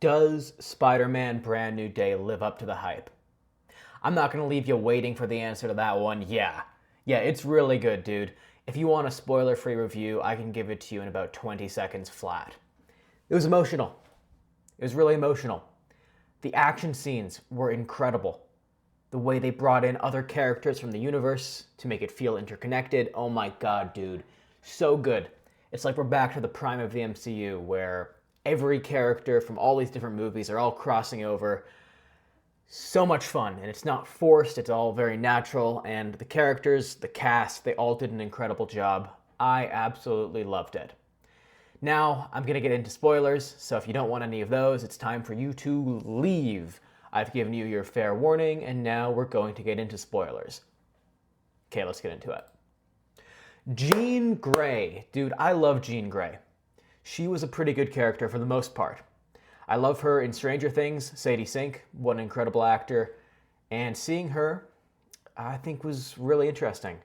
Does Spider-Man Brand New Day live up to the hype? I'm not going to leave you waiting for the answer to that one. Yeah. Yeah, it's really good, dude. If you want a spoiler-free review, I can give it to you in about 20 seconds flat. It was emotional. It was really emotional. The action scenes were incredible. The way they brought in other characters from the universe to make it feel interconnected. Oh my god, dude. So good. It's like we're back to the prime of the MCU where every character from all these different movies are all crossing over. So much fun, and it's not forced, it's all very natural, and the characters, the cast, they all did an incredible job. I absolutely loved it. Now, I'm going to get into spoilers, so if you don't want any of those, it's time for you to leave. I've given you your fair warning, and now we're going to get into spoilers. Okay, let's get into it. Jean Grey. Dude, I love Jean Grey. She was a pretty good character for the most part. I love her in Stranger Things, Sadie Sink, what an incredible actor. And seeing her, I think was really interesting.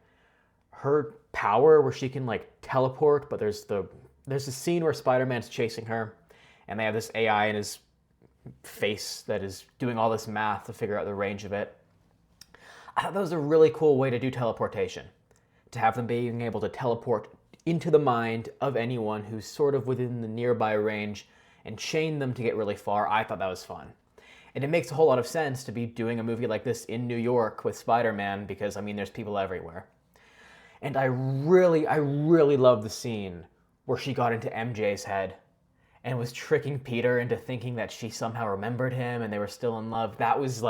Her power where she can like teleport, but there's a scene where Spider-Man's chasing her, and they have this AI in his face that is doing all this math to figure out the range of it. I thought that was a really cool way to do teleportation. To have them being able to teleport into the mind of anyone who's sort of within the nearby range and chain them to get really far. I thought that was fun. And it makes a whole lot of sense to be doing a movie like this in New York with Spider-Man because, I mean, there's people everywhere. And I really love the scene where she got into MJ's head and was tricking Peter into thinking that she somehow remembered him and they were still in love. That was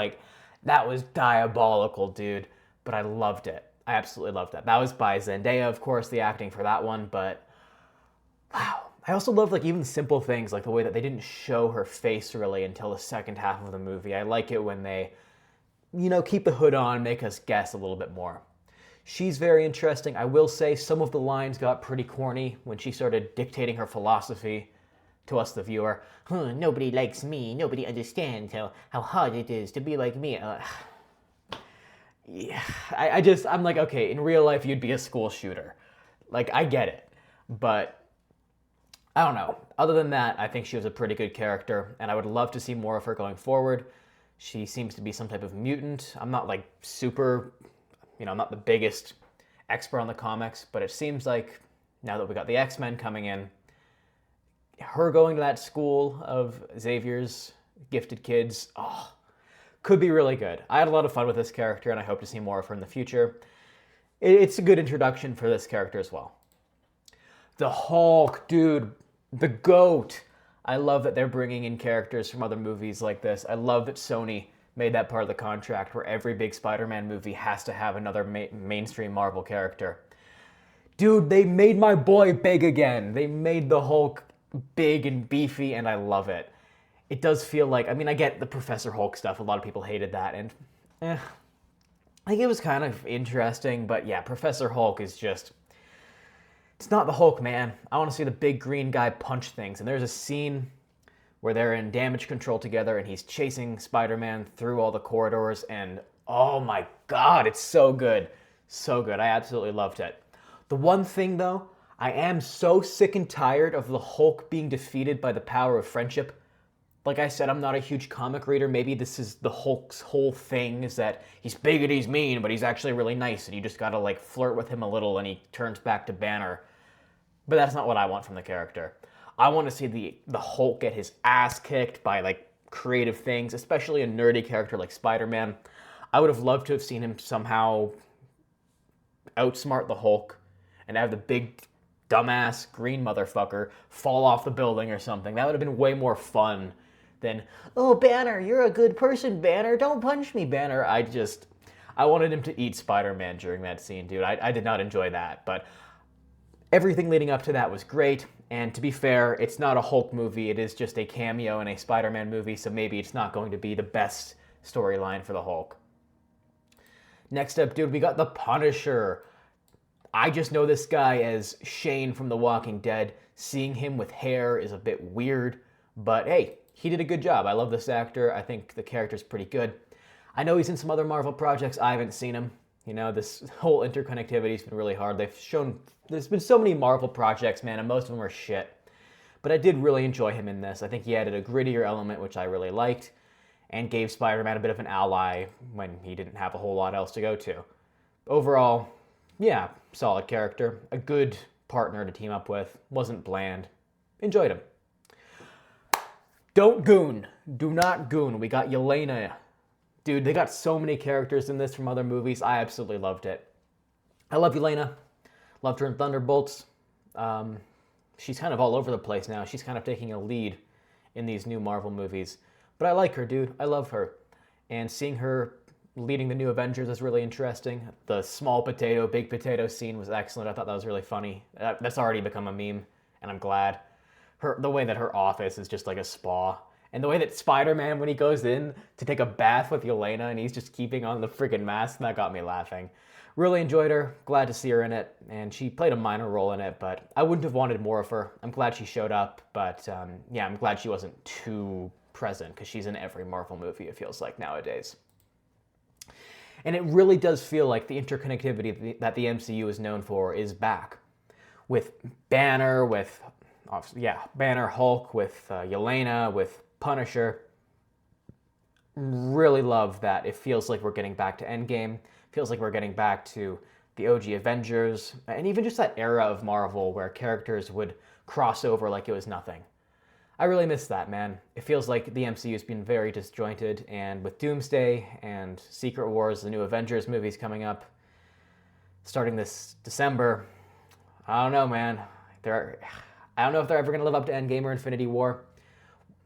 diabolical, dude. But I loved it. I absolutely loved that. That was by Zendaya, of course, the acting for that one, but wow. I also love like even simple things like the way that they didn't show her face really until the second half of the movie. I like it when they, keep the hood on, make us guess a little bit more. She's very interesting. I will say some of the lines got pretty corny when she started dictating her philosophy to us, the viewer. Nobody likes me. Nobody understands how hard it is to be like me. Yeah, I'm like, okay, in real life, you'd be a school shooter. Like, I get it. But I don't know. Other than that, I think she was a pretty good character, and I would love to see more of her going forward. She seems to be some type of mutant. I'm not like super, I'm not the biggest expert on the comics, but it seems like now that we got the X-Men coming in, her going to that school of Xavier's gifted kids, could be really good. I had a lot of fun with this character, and I hope to see more of her in the future. It's a good introduction for this character as well. The Hulk, dude, the GOAT. I love that they're bringing in characters from other movies like this. I love that Sony made that part of the contract where every big Spider-Man movie has to have another mainstream Marvel character. Dude, they made my boy big again. They made the Hulk big and beefy, and I love it. It does feel like, I get the Professor Hulk stuff. A lot of people hated that, and I think it was kind of interesting, but yeah, Professor Hulk is just, it's not the Hulk, man. I want to see the big green guy punch things, and there's a scene where they're in damage control together, and he's chasing Spider-Man through all the corridors, and oh my god, it's so good. So good. I absolutely loved it. The one thing, though, I am so sick and tired of the Hulk being defeated by the power of friendship. Like I said, I'm not a huge comic reader. Maybe this is the Hulk's whole thing, is that he's big and he's mean, but he's actually really nice, and you just gotta like flirt with him a little and he turns back to Banner. But that's not what I want from the character. I want to see the Hulk get his ass kicked by like creative things, especially a nerdy character like Spider-Man. I would have loved to have seen him somehow outsmart the Hulk and have the big dumbass green motherfucker fall off the building or something. That would have been way more fun than, oh, Banner, you're a good person, Banner. Don't punch me, Banner. I wanted him to eat Spider-Man during that scene, dude. I did not enjoy that, but everything leading up to that was great. And to be fair, it's not a Hulk movie. It is just a cameo in a Spider-Man movie, so maybe it's not going to be the best storyline for the Hulk. Next up, dude, we got the Punisher. I just know this guy as Shane from The Walking Dead. Seeing him with hair is a bit weird, but hey, he did a good job. I love this actor. I think the character's pretty good. I know he's in some other Marvel projects. I haven't seen him. This whole interconnectivity's been really hard. There's been so many Marvel projects, man, and most of them are shit. But I did really enjoy him in this. I think he added a grittier element, which I really liked, and gave Spider-Man a bit of an ally when he didn't have a whole lot else to go to. Overall, yeah, solid character. A good partner to team up with. Wasn't bland. Enjoyed him. Don't goon. Do not goon. We got Yelena. Dude, they got so many characters in this from other movies. I absolutely loved it. I love Yelena. Loved her in Thunderbolts. She's kind of all over the place now. She's kind of taking a lead in these new Marvel movies. But I like her, dude. I love her. And seeing her leading the new Avengers is really interesting. The small potato, big potato scene was excellent. I thought that was really funny. That's already become a meme, and I'm glad. The way that her office is just like a spa. And the way that Spider-Man, when he goes in to take a bath with Yelena and he's just keeping on the friggin' mask, that got me laughing. Really enjoyed her. Glad to see her in it. And she played a minor role in it, but I wouldn't have wanted more of her. I'm glad she showed up, but yeah, I'm glad she wasn't too present because she's in every Marvel movie, it feels like, nowadays. And it really does feel like the interconnectivity that the MCU is known for is back. With Banner, Banner, Hulk, with Yelena, with Punisher. Really love that. It feels like we're getting back to Endgame. Feels like we're getting back to the OG Avengers. And even just that era of Marvel where characters would cross over like it was nothing. I really miss that, man. It feels like the MCU has been very disjointed, and with Doomsday and Secret Wars, the new Avengers movies coming up, starting this December, I don't know, man. I don't know if they're ever going to live up to Endgame or Infinity War.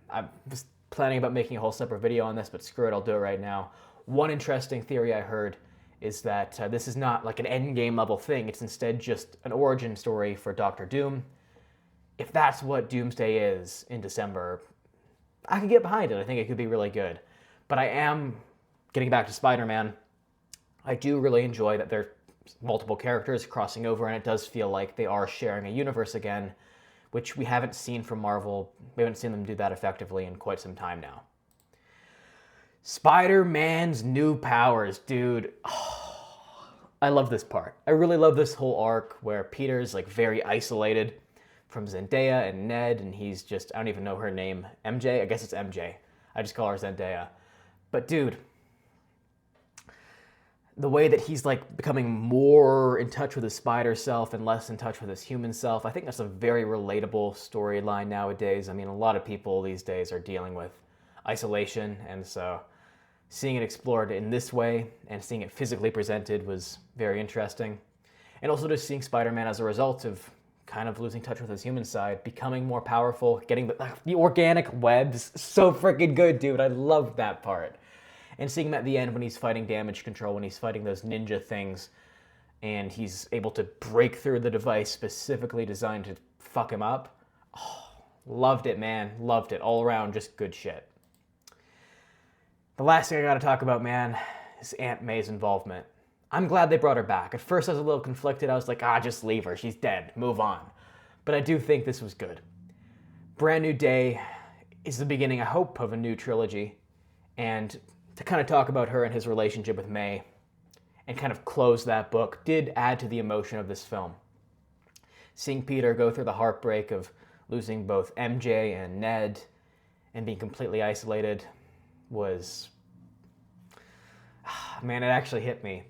I was planning about making a whole separate video on this, but screw it, I'll do it right now. One interesting theory I heard is that this is not like an Endgame level thing. It's instead just an origin story for Doctor Doom. If that's what Doomsday is in December, I could get behind it. I think it could be really good. But I am getting back to Spider-Man. I do really enjoy that there are multiple characters crossing over, and it does feel like they are sharing a universe again, which we haven't seen from Marvel. We haven't seen them do that effectively in quite some time now. Spider-Man's new powers, dude. Oh, I love this part. I really love this whole arc where Peter's like very isolated from Zendaya and Ned, and he's just, I don't even know her name. MJ? I guess it's MJ. I just call her Zendaya. But dude, the way that he's like becoming more in touch with his spider self and less in touch with his human self, I think that's a very relatable storyline nowadays. I mean, a lot of people these days are dealing with isolation, and so seeing it explored in this way and seeing it physically presented was very interesting. And also just seeing Spider-Man as a result of kind of losing touch with his human side, becoming more powerful, getting the organic webs, so freaking good, dude. I love that part. And seeing him at the end when he's fighting damage control, when he's fighting those ninja things, and he's able to break through the device specifically designed to fuck him up. Oh, loved it, man. Loved it. All around, just good shit. The last thing I gotta talk about, man, is Aunt May's involvement. I'm glad they brought her back. At first I was a little conflicted. I was like, just leave her. She's dead. Move on. But I do think this was good. Brand New Day is the beginning, I hope, of a new trilogy. And to kind of talk about her and his relationship with May and kind of close that book did add to the emotion of this film. Seeing Peter go through the heartbreak of losing both MJ and Ned and being completely isolated was... man, it actually hit me.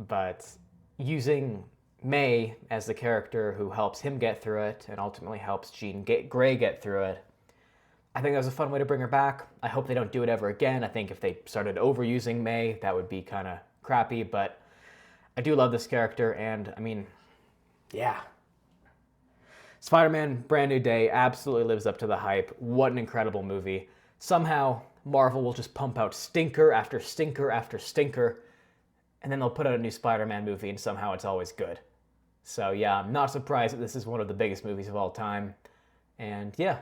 But using May as the character who helps him get through it and ultimately helps Jean Grey get through it, I think that was a fun way to bring her back. I hope they don't do it ever again. I think if they started overusing May, that would be kind of crappy, but I do love this character, and I mean, yeah. Spider-Man Brand New Day absolutely lives up to the hype. What an incredible movie. Somehow, Marvel will just pump out stinker after stinker after stinker, and then they'll put out a new Spider-Man movie, and somehow it's always good. So yeah, I'm not surprised that this is one of the biggest movies of all time. And yeah,